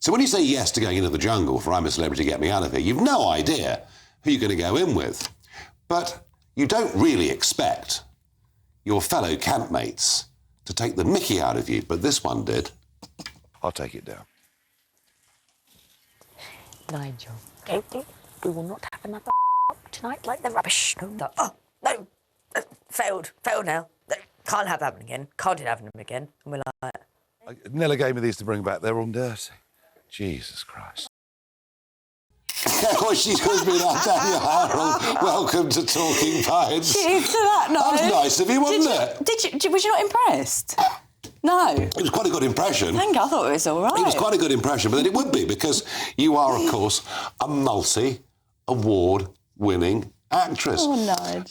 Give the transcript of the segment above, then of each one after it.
So when you say yes to going into the jungle for I'm a Celebrity, Get Me Out of Here, you've no idea who you're going to go in with. But you don't really expect your fellow campmates to take the mickey out of you, but this one did. I'll take it down. Nigel, we will not have another tonight like the rubbish. No, failed now. No, can't have that again. Can't have them again. And we're like... Nella gave me these to bring back. They're all dirty. Jesus Christ. Well, she's with me now, Danielle Harold. Welcome to Talking Pints. Cheers to that, no. That was nice of you, wasn't it? Was you not impressed? No. It was quite a good impression. Thank you, I thought it was all right. It was quite a good impression, but then it would be, because you are, of course, a multi-award-winning actress. Oh, no.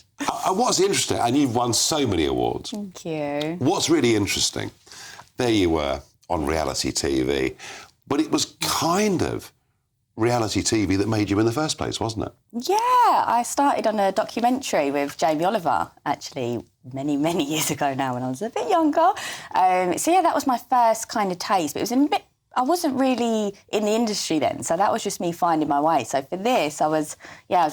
What's interesting, and you've won so many awards. Thank you. What's really interesting, there you were on reality TV, but it was kind of reality TV that made you in the first place, wasn't it? Yeah, I started on a documentary with Jamie Oliver, actually, many years ago now when I was a bit younger. So, yeah, that was my first kind of taste, but it was a bit... I wasn't really in the industry then, so that was just me finding my way. So for this, I was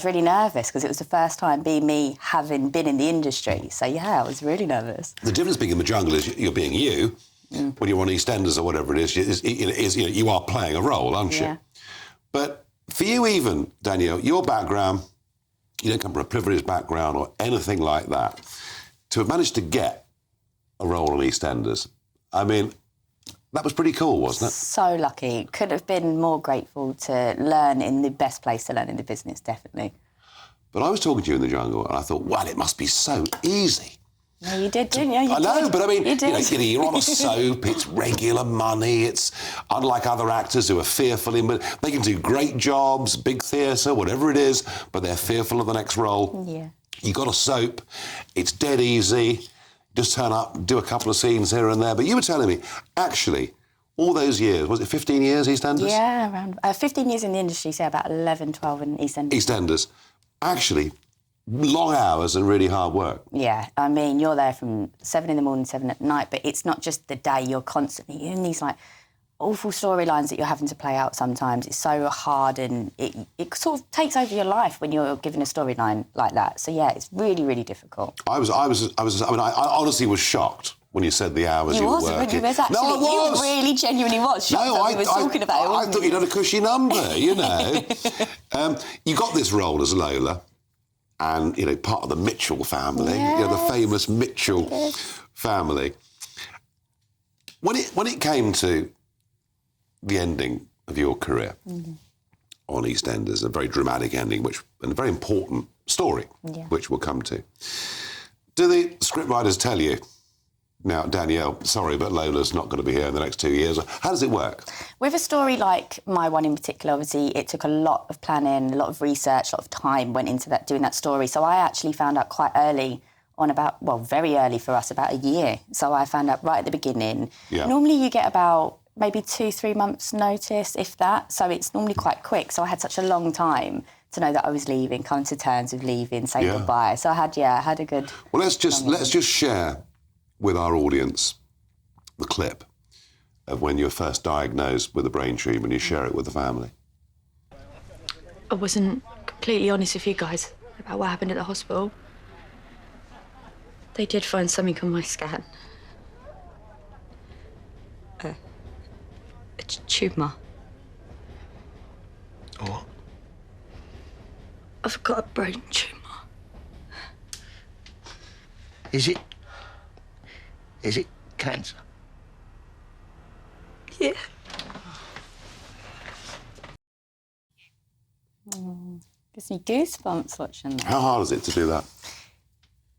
really nervous because it was the first time being me having been in the industry. So, yeah, I was really nervous. The difference being in the jungle is you're being you. When you're on EastEnders or whatever it is, you are playing a role, aren't you? But for you even, Danielle, your background, you don't come from a privileged background or anything like that. To have managed to get a role on EastEnders, I mean, that was pretty cool, wasn't it? So lucky. Could have been more grateful to learn in the best place to learn in the business, definitely. But I was talking to you in the jungle and I thought, well, it must be so easy. No, you did, didn't you? I know, but I mean, you're on a soap, it's regular money, it's unlike other actors who are fearful but they can do great jobs, big theatre, whatever it is, but they're fearful of the next role. Yeah. You got a soap, it's dead easy, just turn up, do a couple of scenes here and there. But you were telling me, actually, all those years, was it 15 years, EastEnders? Yeah, around 15 years in the industry, so about 11, 12 in EastEnders. EastEnders. Actually, long hours and really hard work. Yeah, I mean, you're there from 7 in the morning, 7 at night, but it's not just the day. You're constantly in these, like, awful storylines that you're having to play out sometimes. It's so hard and it sort of takes over your life when you're given a storyline like that. So, yeah, it's really, really difficult. I honestly was shocked when you said the hours you were working. No, I was. You really genuinely was shocked that we were talking about it. I thought you'd had a cushy number, you know. You got this role as Lola. And, part of the Mitchell family, the famous Mitchell family. When it came to the ending of your career on EastEnders, a very dramatic ending, and a very important story, which we'll come to, do the scriptwriters tell you, now, Danielle, sorry, but Lola's not going to be here in the next 2 years? How does it work? With a story like my one in particular, obviously, it took a lot of planning, a lot of research, a lot of time went into doing that story. So I actually found out quite early very early for us, about a year. So I found out right at the beginning. Yeah. Normally you get about maybe 2-3 months notice, if that. So it's normally quite quick. So I had such a long time to know that I was leaving, come to terms with leaving, say goodbye. So I had a good... Well, let's just share with our audience the clip of when you were first diagnosed with a brain tumour and you share it with the family. I wasn't completely honest with you guys about what happened at the hospital. They did find something on my scan. A tumour. What? I've got a brain tumour. Is it cancer? Yeah. Gives me goosebumps watching that. How hard is it to do that?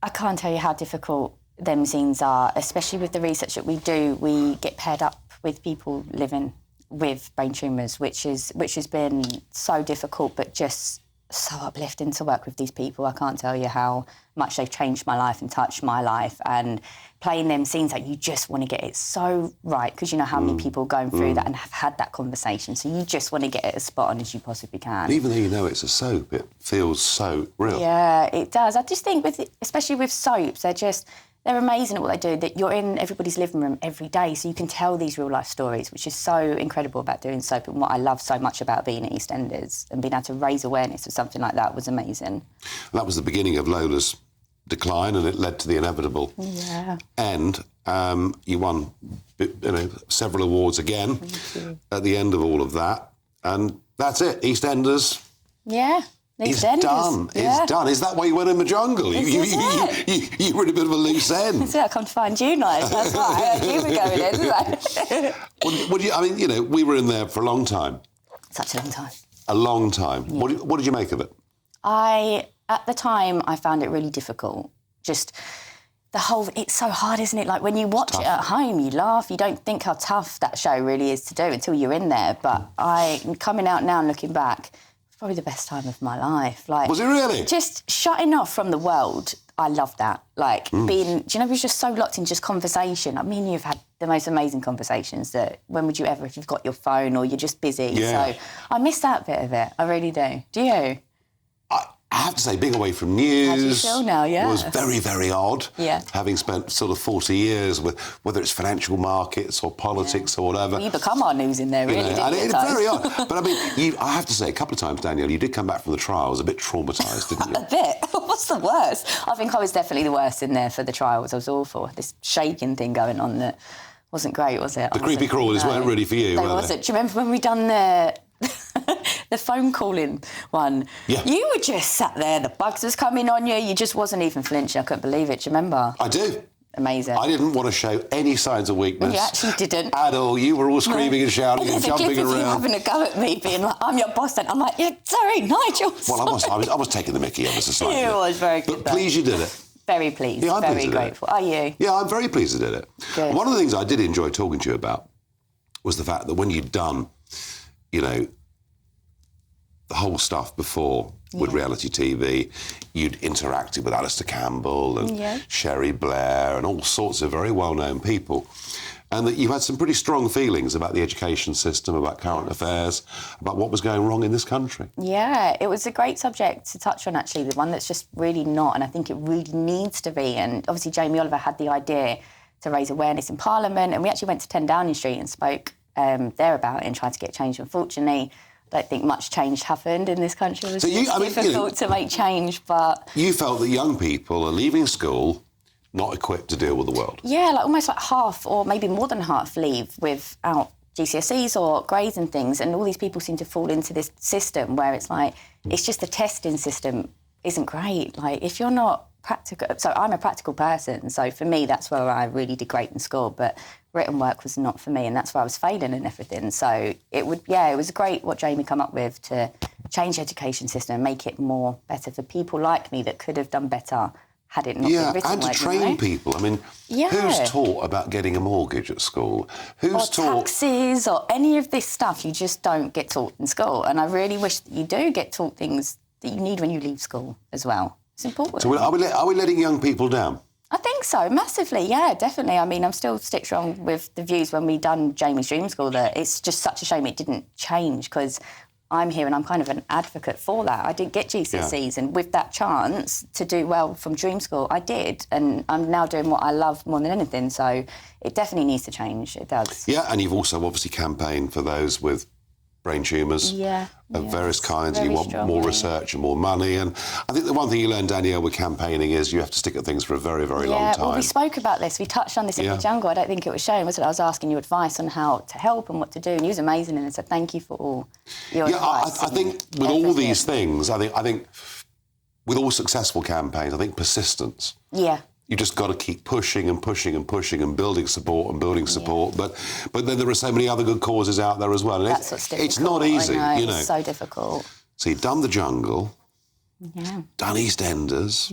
I can't tell you how difficult them scenes are, especially with the research that we do. We get paired up with people living with brain tumours, which has been so difficult, but just so uplifting to work with these people. I can't tell you how much they've changed my life and touched my life. And playing them scenes, like, you just want to get it so right, because you know how many people are going through that and have had that conversation. So you just want to get it as spot on as you possibly can. Even though you know it's a soap, it feels so real. Yeah, it does. I just think, especially with soaps, They're amazing at what they do. That you're in everybody's living room every day, so you can tell these real life stories, which is so incredible about doing soap. And what I love so much about being at EastEnders and being able to raise awareness of something like that was amazing. That was the beginning of Lola's decline, and it led to the inevitable end. You won, several awards again at the end of all of that, and that's it. EastEnders. Yeah. It's done. Yeah. It's done. Is that why you went in the jungle? You were in a bit of a loose end. That's it. I come to find you, nice. That's right. You were going in. We were in there for a long time. Such a long time. A long time. Yeah. What did you make of it? At the time, I found it really difficult. Just it's so hard, isn't it? Like when you watch it at home, you laugh, you don't think how tough that show really is to do until you're in there. But coming out now and looking back, probably the best time of my life. Like, was it really? Just shutting off from the world. I love that. Like being, it was just so locked in just conversation. I mean, you've had the most amazing conversations that when would you ever, if you've got your phone or you're just busy. Yeah. So I miss that bit of it. I really do. Do you? I have to say, being away from news How do you feel now? Yeah. was very, very odd. Yeah. Having spent sort of 40 years with, whether it's financial markets or politics or whatever. Well, you become our news in there, really, didn't and you? it's very odd. But I mean, I have to say, a couple of times, Danielle, you did come back from the trials a bit traumatised, didn't you? A bit. What's the worst? I think I was definitely the worst in there for the trials. I was awful. This shaking thing going on that wasn't great, was it? The creepy crawlers weren't really for you, were they? Do you remember when we done the phone calling one? Yeah. You were just sat there, the bugs was coming on you, you just wasn't even flinching. I couldn't believe it. Do you remember? I do. Amazing. I didn't want to show any signs of weakness. You actually didn't. At all. You were all screaming and shouting and jumping If you around. having a go at me, being like, I'm your boss, and I'm like, yeah, sorry, Nigel. Well, I was taking the mickey ever so slightly. You was very good. But pleased you did it. Very pleased. Yeah, I'm very pleased grateful. Are you? Yeah, I'm very pleased I did it. Good. One of the things I did enjoy talking to you about was the fact that when you'd done, the whole stuff before with reality TV, you'd interacted with Alistair Campbell and Sherry Blair and all sorts of very well-known people, and that you had some pretty strong feelings about the education system, about current affairs, about what was going wrong in this country. Yeah, it was a great subject to touch on, actually, the one that's just really not, and I think it really needs to be. And obviously Jamie Oliver had the idea to raise awareness in Parliament, and we actually went to 10 Downing Street and spoke there about it and tried to get change. Unfortunately, I don't think much change happened in this country. It was difficult to make change, but... You felt that young people are leaving school not equipped to deal with the world. Yeah, almost like half or maybe more than half leave without GCSEs or grades and things, and all these people seem to fall into this system where it's like, it's just the testing system isn't great. Like, if you're not practical... So I'm a practical person, so for me, that's where I really did great in school, but written work was not for me, and that's where I was failing and everything. So it was great what Jamie come up with to change the education system and make it more better for people like me that could have done better had it not been written. And to train people. I mean, who's taught about getting a mortgage at school? Who's taught... taxes or any of this stuff you just don't get taught in school. And I really wish that you do get taught things that you need when you leave school as well. It's important. So are we letting young people down? I think so, massively, yeah, definitely. I mean, I'm still stick strong with the views when we done Jamie's Dream School that it's just such a shame it didn't change, because I'm here and I'm kind of an advocate for that. I didn't get GCSEs, and with that chance to do well from Dream School, I did, and I'm now doing what I love more than anything, so it definitely needs to change, it does. Yeah, and you've also obviously campaigned for those with brain tumours of various kinds. You want more research and more money. And I think the one thing you learn, Danielle, with campaigning is you have to stick at things for a very, very long time. Well, we spoke about this. We touched on this in the jungle. I don't think it was shown, was it? I was asking you advice on how to help and what to do, and you was amazing, and so thank you for all your advice. I think with all these things, I think with all successful campaigns, I think persistence. Yeah. You just got to keep pushing and pushing and pushing and building support and building support. But then there are so many other good causes out there as well. And that's what's difficult. It's not easy, I know, it's so difficult. So you've done the jungle, done EastEnders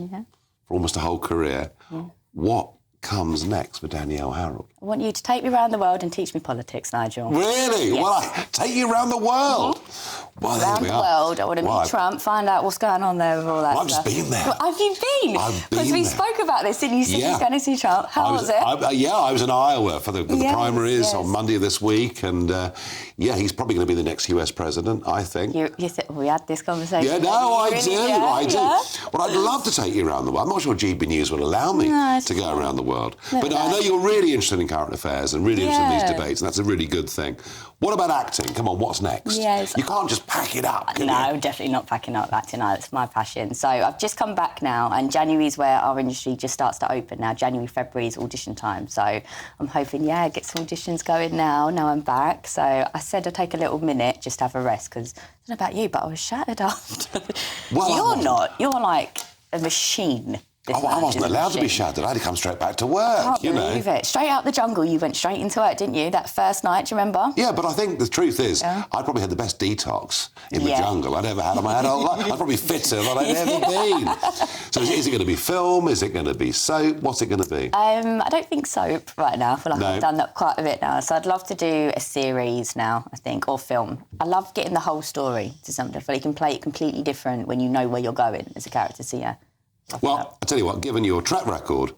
for almost a whole career. Yeah. What comes next for Danielle Harold? I want you to take me around the world and teach me politics, Nigel. Really? Yes. Well, I take you around the world. Well, there Around we the are. world, I want to meet Trump, find out what's going on there with all that Well, I've just stuff. been there. Well, have you been? I've Because been we there. spoke about this, and you said you Yeah. were going to see Trump. How was it? I was in Iowa for the Yes, primaries yes. on Monday of this week, and he's probably going to be the next US president, I think. You said we had this conversation. Yeah, no, I Really? do. Yeah, I do. yeah. Well, I'd love to take you around the world. I'm not sure GB News will allow me No, it's to go around the world. Never But I know mind. you're really interested in current affairs and really interested in these Yeah. debates, and that's a really good thing. What about acting? Come on, what's next? Yes. You can't just pack it up, can No, you? definitely not packing up acting. No, it's my passion. So I've just come back now, and January is where our industry just starts to open now. January, February is audition time. So I'm hoping, get some auditions going now. Now I'm back. So I said I'd take a little minute just to have a rest, because I don't know about you, but I was shattered after. Well, I You're wasn't. not. You're like a machine. This I man wasn't is a allowed to be machine. shattered. I had to come straight back to work, Can't you know. believe it. Straight out the jungle, you went straight into it, didn't you? That first night, do you remember? Yeah, but I think the truth is, Yeah. I probably had the best detox in the Yeah. jungle I'd ever had in my adult life. I'm probably fitter than I've ever been. So is it going to be film? Is it going to be soap? What's it going to be? I don't think soap right now. I feel like No. I've done that quite a bit now. So I'd love to do a series now, I think, or film. I love getting the whole story to something. I feel like you can play it completely different when you know where you're going as a character. So yeah. Well, I tell you what, given your track record,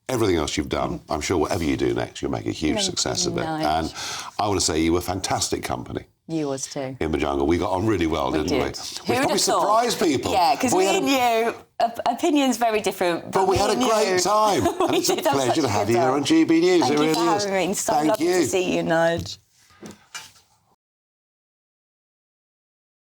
everything else you've done, I'm sure whatever you do next, you'll make a huge Thank success you, of it. Nige. And I want to say you were fantastic company You was too. in the jungle. We got on really well, didn't we? Who We would probably have thought? surprised people. Yeah, because We me had and you, opinions very different. But we me had a and great you, time. And we it's a did have pleasure such to a have good you here time. on GB News. Thank It you really for is. having me. So Thank lovely you. to see you, Nudge.